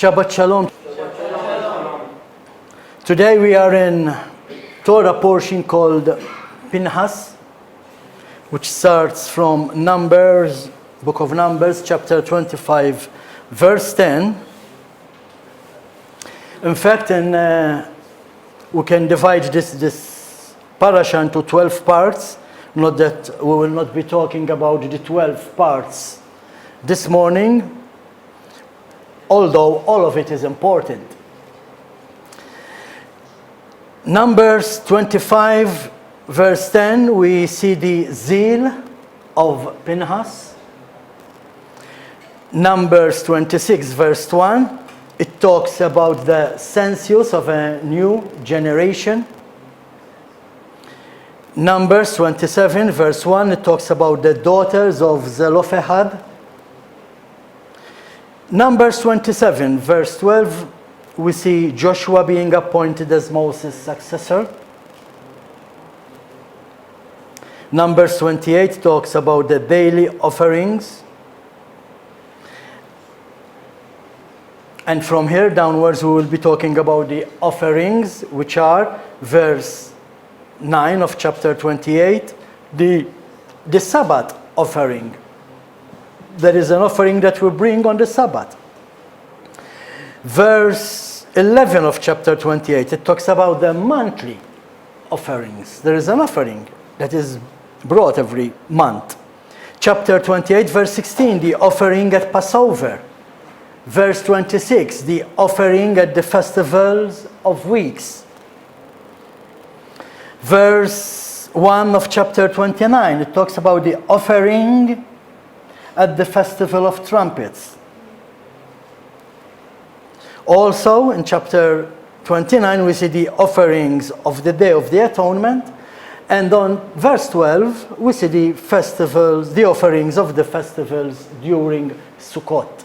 Shabbat Shalom. Today we are in Torah portion called Pinchas, which starts from Numbers, Book of Numbers, chapter 25, verse 10. In fact, we can divide this Parasha into 12 parts. Not that we will not be talking about the 12 parts this morning, although all of it is important. Numbers 25, verse 10, we see the zeal of Pinchas. Numbers 26, verse 1, it talks about the census of a new generation. Numbers 27, verse 1, it talks about the daughters of Zelophehad. Numbers 27, verse 12, we see Joshua being appointed as Moses' successor. Numbers 28 talks about the daily offerings. And from here downwards, we will be talking about the offerings, which are verse 9 of chapter 28, the Sabbath offering. There is an offering that we bring on the Sabbath. Verse 11 of chapter 28, it talks about the monthly offerings. There is an offering that is brought every month. Chapter 28, verse 16, the offering at Passover. Verse 26, the offering at the festivals of weeks. Verse 1 of chapter 29, it talks about the offering at the festival of trumpets. Also, in chapter 29, we see the offerings of the Day of the Atonement. And on verse 12, we see the festivals, the offerings of the festivals during Sukkot.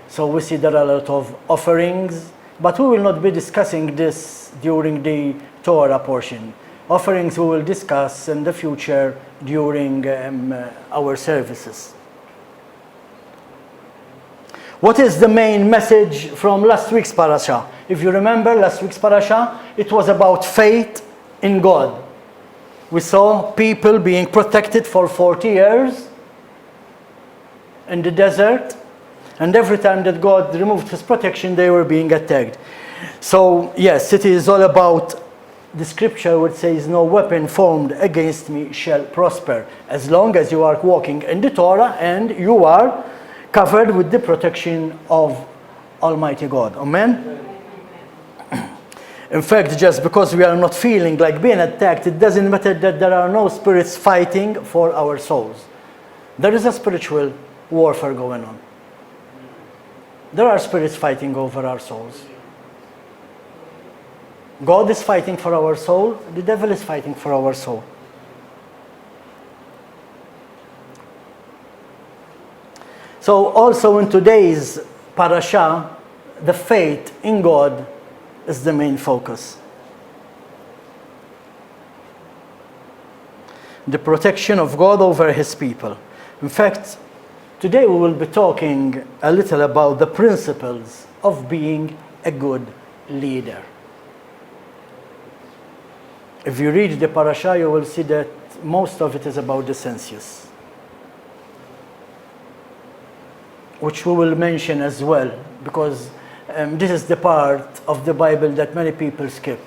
So we see there are a lot of offerings, but we will not be discussing this during the Torah portion. Offerings we will discuss in the future during our services. What is the main message from last week's Parasha? If you remember last week's Parasha, it was about faith in God. We saw people being protected for 40 years in the desert, and every time that God removed his protection, they were being attacked. So yes, it is all about the scripture which says, no weapon formed against me shall prosper, as long as you are walking in the Torah and you are covered with the protection of Almighty God. Amen? In fact, just because we are not feeling like being attacked, it doesn't matter that there are no spirits fighting for our souls. There is a spiritual warfare going on. There are spirits fighting over our souls. God is fighting for our soul. The devil is fighting for our soul. So also in today's Parasha, the faith in God is the main focus. The protection of God over his people. In fact, today we will be talking a little about the principles of being a good leader. If you read the Parasha, you will see that most of it is about the census, which we will mention as well, because this is the part of the Bible that many people skip.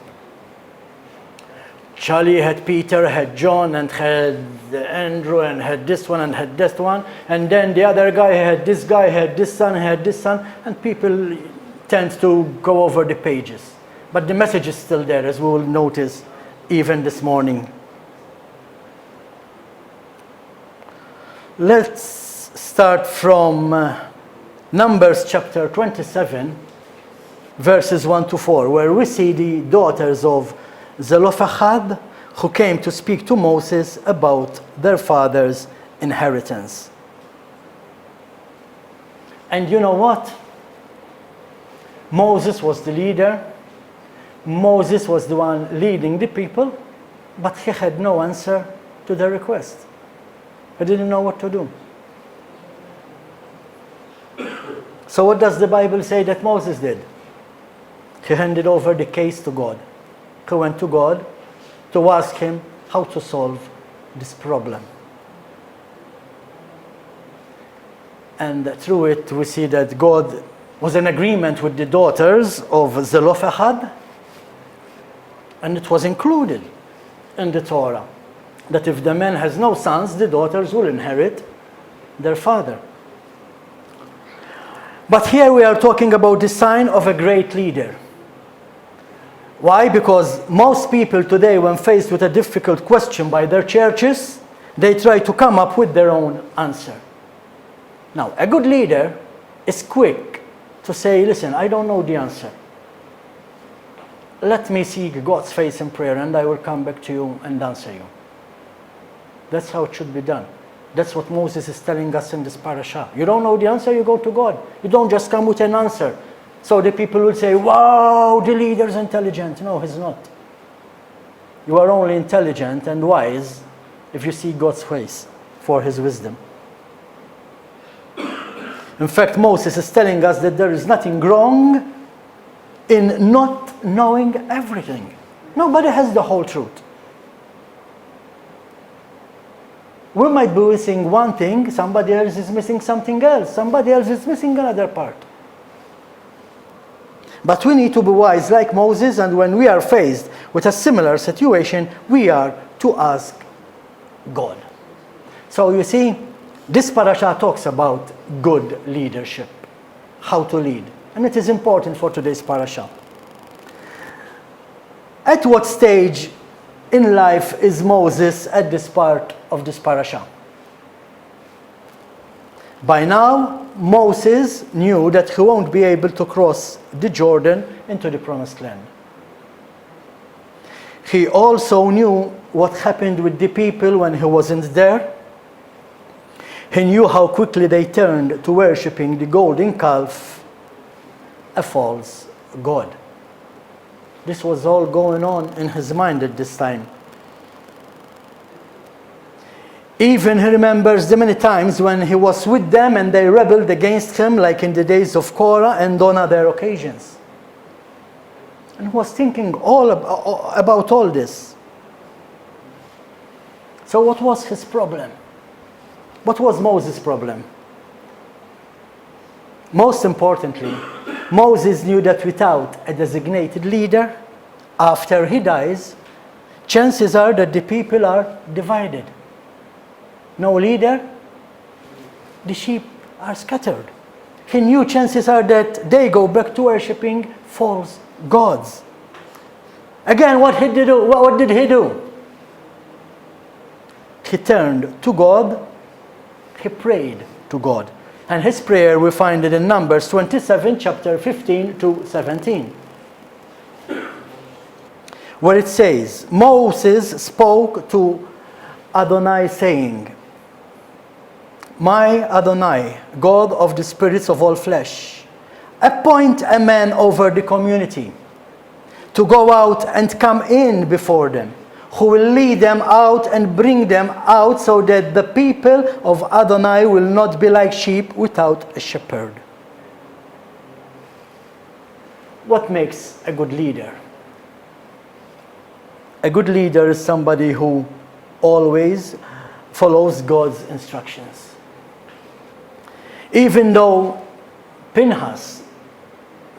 Charlie had Peter, had John, and had Andrew, and had this one, and had this one, and then the other guy had this son, had this son, and people tend to go over the pages. But the message is still there, as we will notice even this morning. Let's start from Numbers chapter 27, verses 1 to 4, where we see the daughters of Zelophehad who came to speak to Moses about their father's inheritance. And you know what? Moses was the leader. Moses was the one leading the people, but he had no answer to their request. He didn't know what to do. So what does the Bible say that Moses did? He handed over the case to God. He went to God to ask him how to solve this problem. And through it, we see that God was in agreement with the daughters of Zelophehad, and it was included in the Torah that if the man has no sons, the daughters will inherit their father. But here we are talking about the sign of a great leader. Why? Because most people today, when faced with a difficult question by their churches, they try to come up with their own answer. Now, a good leader is quick to say, listen, I don't know the answer. Let me seek God's face in prayer and I will come back to you and answer you. That's how it should be done. That's what Moses is telling us in this parasha. You don't know the answer, you go to God. You don't just come with an answer. So the people will say, wow, the leader is intelligent. No, he's not. You are only intelligent and wise if you see God's face for his wisdom. In fact, Moses is telling us that there is nothing wrong in not knowing everything. Nobody has the whole truth. We might be missing one thing, somebody else is missing something else, somebody else is missing another part. But we need to be wise like Moses, and when we are faced with a similar situation, we are to ask God. So you see, this parasha talks about good leadership, how to lead. And it is important for today's parasha. At what stage in life is Moses at this part of this parasha? By now, Moses knew that he won't be able to cross the Jordan into the Promised Land. He also knew what happened with the people when he wasn't there. He knew how quickly they turned to worshipping the golden calf, a false god. This was all going on in his mind at this time. Even he remembers the many times when he was with them and they rebelled against him, like in the days of Korah and on other occasions. And he was thinking about all this. So what was his problem? What was Moses' problem? Most importantly, Moses knew that without a designated leader, after he dies, chances are that the people are divided. No leader, the sheep are scattered. He knew chances are that they go back to worshipping false gods. Again, what did he do? He turned to God. He prayed to God. And his prayer, we find it in Numbers 27, chapter 15 to 17. Where it says, Moses spoke to Adonai saying, My Adonai, God of the spirits of all flesh, appoint a man over the community to go out and come in before them, who will lead them out and bring them out, so that the people of Adonai will not be like sheep without a shepherd. What makes a good leader? A good leader is somebody who always follows God's instructions. Even though Pinchas,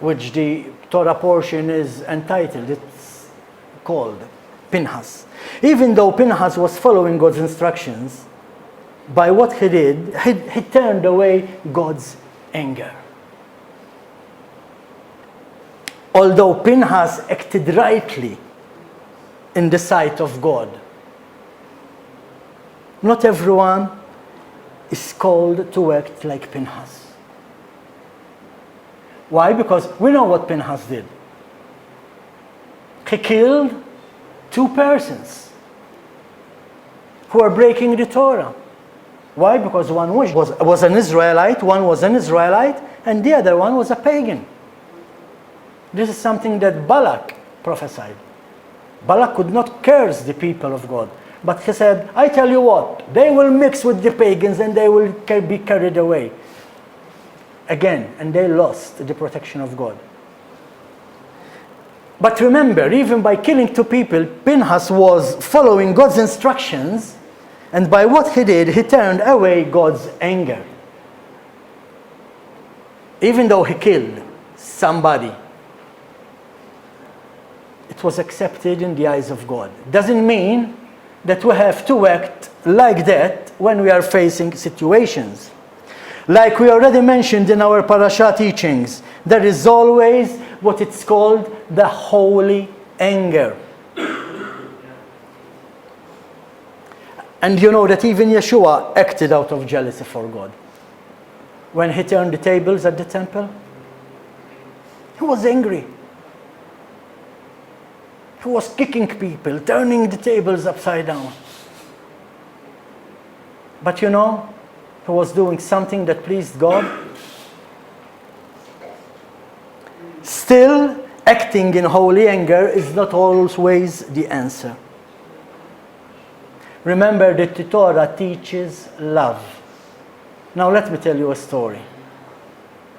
which the Torah portion is entitled, it's called Pinchas. Even though Pinchas was following God's instructions, by what he did, he turned away God's anger. Although Pinchas acted rightly in the sight of God, not everyone is called to act like Pinchas. Why? Because we know what Pinchas did. He killed 2 persons who are breaking the Torah. Why? Because one was an Israelite, one was an Israelite, and the other one was a pagan. This is something that Balak prophesied. Balak could not curse the people of God, but he said, I tell you what, they will mix with the pagans and they will be carried away. again, and they lost the protection of God. But remember, even by killing 2 people, Pinchas was following God's instructions, and by what he did, he turned away God's anger. Even though he killed somebody, it was accepted in the eyes of God. Doesn't mean that we have to act like that when we are facing situations. Like we already mentioned in our Parasha teachings, there is always what it's called the holy anger. And you know that even Yeshua acted out of jealousy for God. When he turned the tables at the temple, he was angry. He was kicking people, turning the tables upside down. But you know, he was doing something that pleased God. Still, acting in holy anger is not always the answer. Remember that the Torah teaches love. Now let me tell you a story.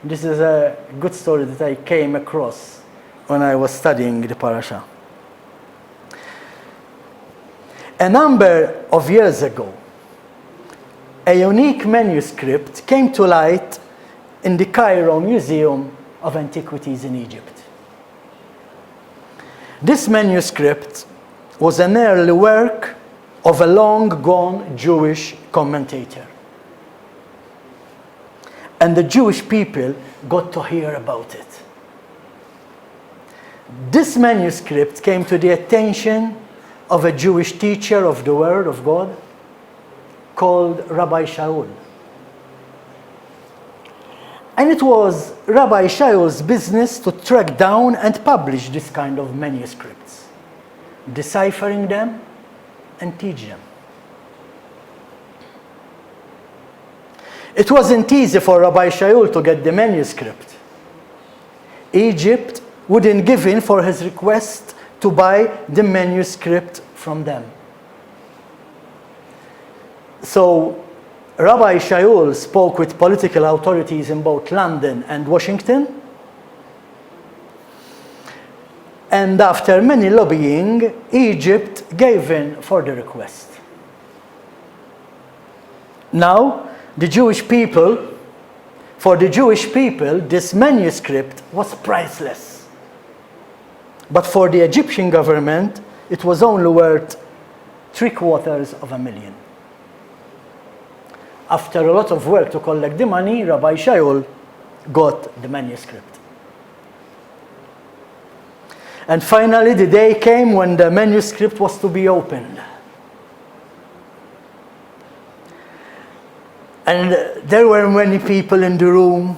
This is a good story that I came across when I was studying the Parasha. A number of years ago, a unique manuscript came to light in the Cairo Museum of Antiquities in Egypt. This manuscript was an early work of a long-gone Jewish commentator. And the Jewish people got to hear about it. This manuscript came to the attention of a Jewish teacher of the Word of God called Rabbi Shaul. And it was Rabbi Shaul's business to track down and publish this kind of manuscripts, deciphering them and teach them. It wasn't easy for Rabbi Shaul to get the manuscript. Egypt wouldn't give in for his request to buy the manuscript from them. So Rabbi Shaul spoke with political authorities in both London and Washington. And after many lobbying, Egypt gave in for the request. Now, for the Jewish people, this manuscript was priceless. But for the Egyptian government, it was only worth $750,000. After a lot of work to collect the money, Rabbi Shaul got the manuscript. And finally, the day came when the manuscript was to be opened. And there were many people in the room.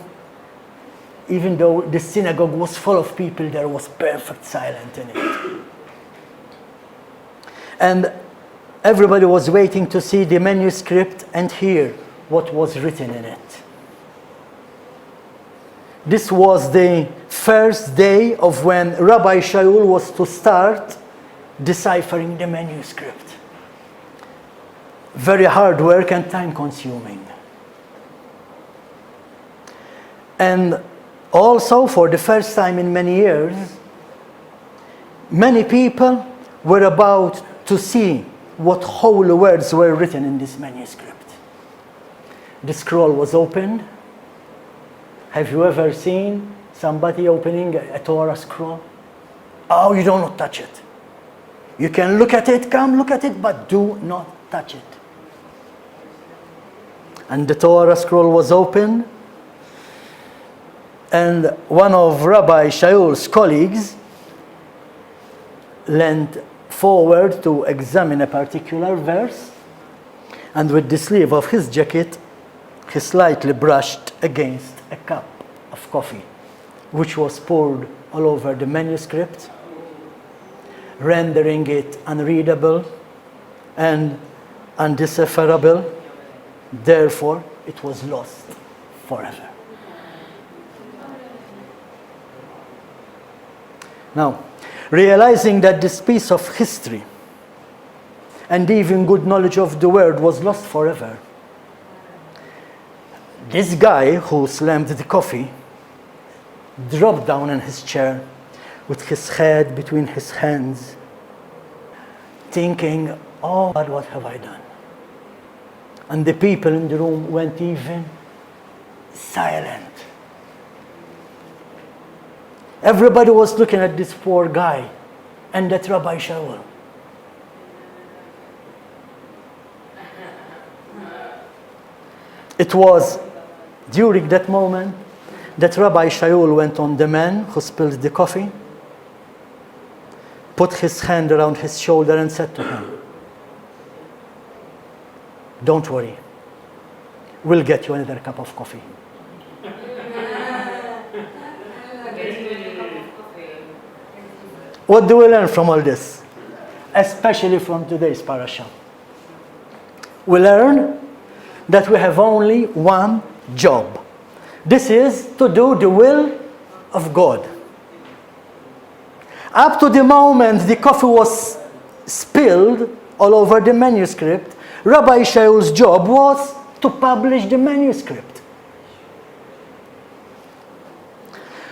Even though the synagogue was full of people, there was perfect silence in it. And everybody was waiting to see the manuscript and hear what was written in it. This was the first day of when Rabbi Shaul was to start deciphering the manuscript. Very hard work and time-consuming. And also, for the first time in many years, many people were about to see what holy words were written in this manuscript. The scroll was opened. Have you ever seen somebody opening a Torah scroll? Oh, you do not touch it. You can look at it, come look at it, but do not touch it. And the Torah scroll was opened, and one of Rabbi Shaul's colleagues leaned forward to examine a particular verse, and with the sleeve of his jacket, he slightly brushed against a cup of coffee, which was poured all over the manuscript, rendering it unreadable and undecipherable. Therefore, it was lost forever. Now, realizing that this piece of history and even good knowledge of the word was lost forever, This guy who slammed the coffee dropped down in his chair with his head between his hands, thinking, oh God, what have I done? And the people in the room went even silent. Everybody was looking at this poor guy and that Rabbi Shaul. It was during that moment that Rabbi Shaul went on the man who spilled the coffee, put his hand around his shoulder and said to him, don't worry, we'll get you another cup of coffee. What do we learn from all this? Especially from today's parasha. We learn that we have only one job. This is to do the will of God. Up to the moment the coffee was spilled all over the manuscript, Rabbi Shaul's job was to publish the manuscript.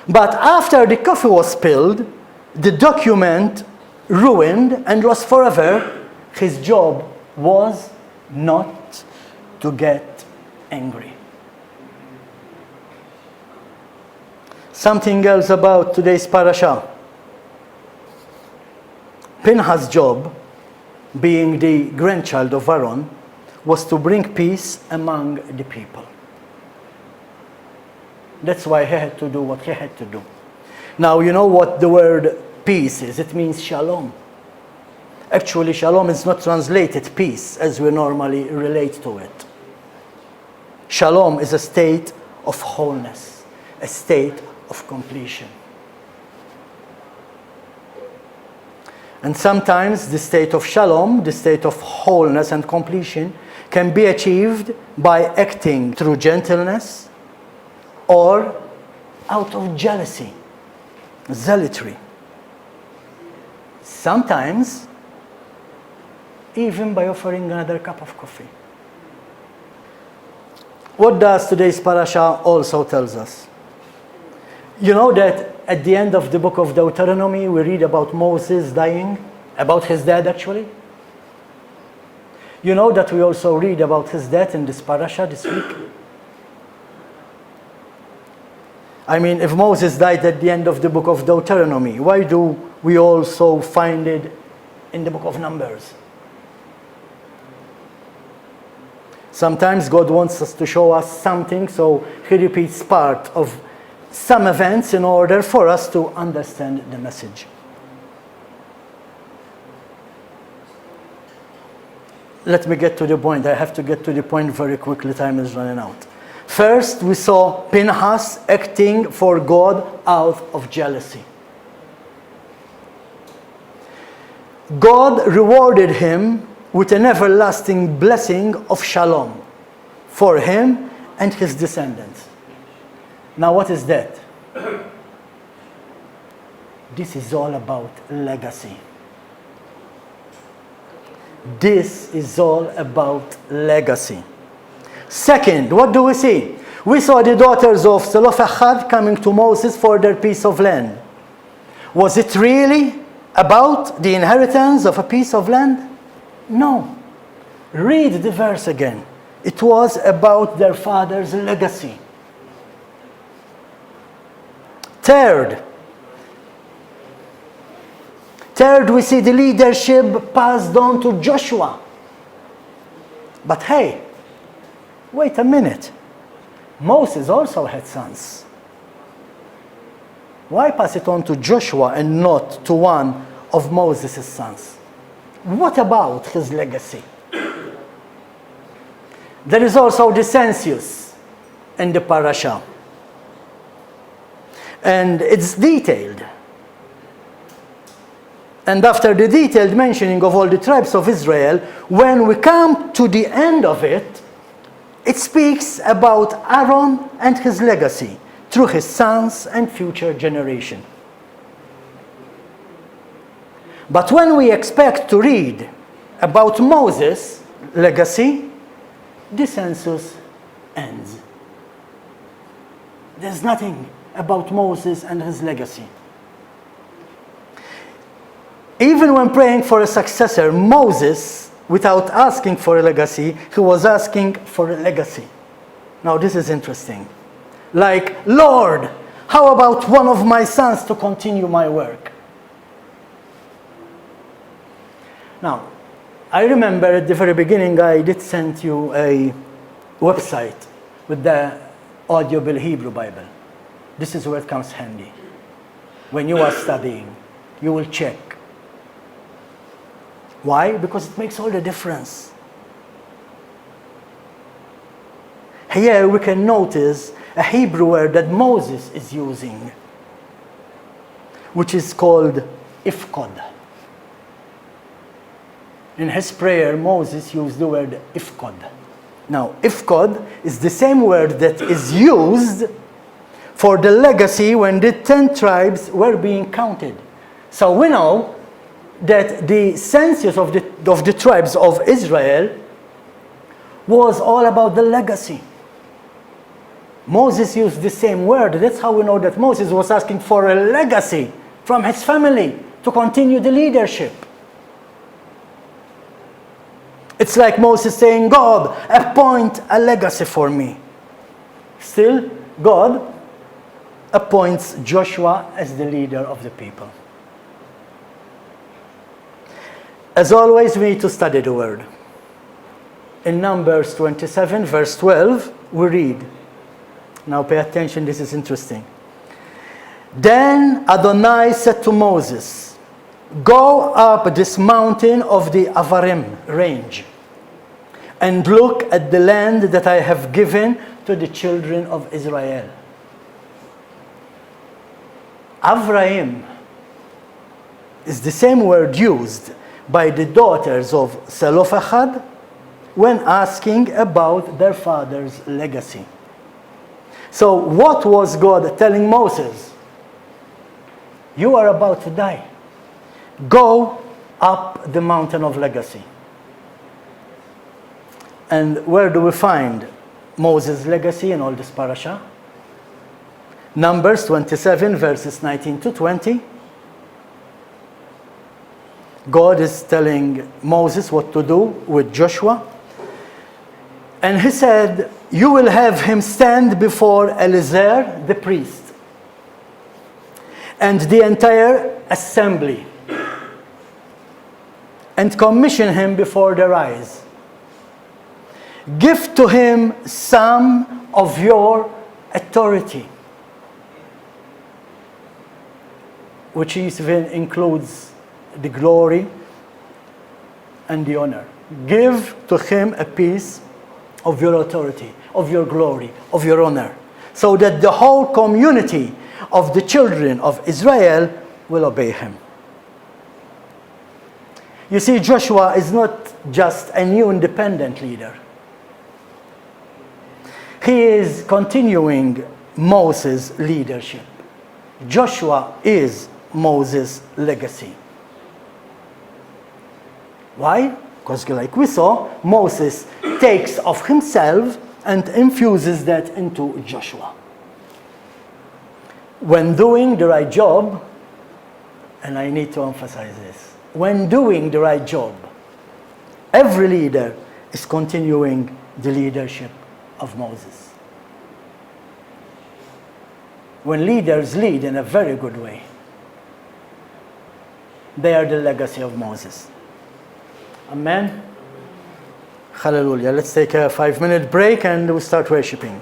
But after the coffee was spilled, the document ruined and lost forever, his job was not to get angry. Something else about today's parasha. Pinchas' job, being the grandchild of Aaron, was to bring peace among the people. That's why he had to do what he had to do. Now, you know what the word peace is? It means shalom. Actually, shalom is not translated peace as we normally relate to it. Shalom is a state of wholeness, a state of completion. And sometimes the state of shalom, the state of wholeness and completion, can be achieved by acting through gentleness or out of jealousy, zealotry. Sometimes even by offering another cup of coffee. What does today's parasha also tells us? You know that at the end of the book of Deuteronomy we read about Moses dying, about his dad actually. You know that we also read about his death in this parasha this week. I mean, if Moses died at the end of the book of Deuteronomy, why do we also find it in the book of Numbers? Sometimes God wants us to show us something, so he repeats part of some events in order for us to understand the message. Let me get to the point. I have to get to the point very quickly. Time is running out. First, we saw Pinchas acting for God out of jealousy. God rewarded him with an everlasting blessing of shalom for him and his descendants. Now, what is that? This is all about legacy. This is all about legacy. Second, what do we see? We saw the daughters of Zelophehad coming to Moses for their piece of land. Was it really about the inheritance of a piece of land? No. Read the verse again. It was about their father's legacy. Third, we see the leadership passed on to Joshua. But hey, wait a minute. Moses also had sons. Why pass it on to Joshua and not to one of Moses' sons? What about his legacy? There is also the census in the parasha. And it's detailed. And after the detailed mentioning of all the tribes of Israel, when we come to the end of it, it speaks about Aaron and his legacy through his sons and future generation. But when we expect to read about Moses' legacy, the census ends. There's nothing about Moses and his legacy. Even when praying for a successor, Moses, without asking for a legacy, he was asking for a legacy. Now this is interesting. Like, Lord, how about one of my sons to continue my work? Now, I remember at the very beginning I did send you a website with the audible Hebrew Bible. This is where it comes handy. When you are studying, you will check. Why? Because it makes all the difference. Here we can notice a Hebrew word that Moses is using, which is called ifkod. In his prayer, Moses used the word ifkod. Now, ifkod is the same word that is used for the legacy when the 10 tribes were being counted. So we know that the census of the tribes of Israel was all about the legacy. Moses used the same word. That's how we know that Moses was asking for a legacy from his family to continue the leadership. It's like Moses saying, God, appoint a legacy for me. Still, God appoints Joshua as the leader of the people. As always, we need to study the word. In Numbers 27, verse 12, we read. Now pay attention, this is interesting. Then Adonai said to Moses, go up this mountain of the Avarim range and look at the land that I have given to the children of Israel. Avraim is the same word used by the daughters of Zelophehad when asking about their father's legacy. So what was God telling Moses? You are about to die. Go up the mountain of legacy. And where do we find Moses' legacy in all this parasha? Numbers 27, verses 19 to 20. God is telling Moses what to do with Joshua. And he said, you will have him stand before Eleazar, the priest, and the entire assembly, and commission him before their eyes. Give to him some of your authority, which even includes the glory and the honor. Give to him a piece of your authority, of your glory, of your honor, so that the whole community of the children of Israel will obey him. You see, Joshua is not just a new independent leader. He is continuing Moses' leadership. Joshua is Moses' legacy. Why? Because like we saw, Moses takes of himself and infuses that into Joshua. When doing the right job, and I need to emphasize this, when doing the right job, every leader is continuing the leadership of Moses. When leaders lead in a very good way, they are the legacy of Moses. Amen. Hallelujah. Let's take a 5-minute break and we'll start worshiping.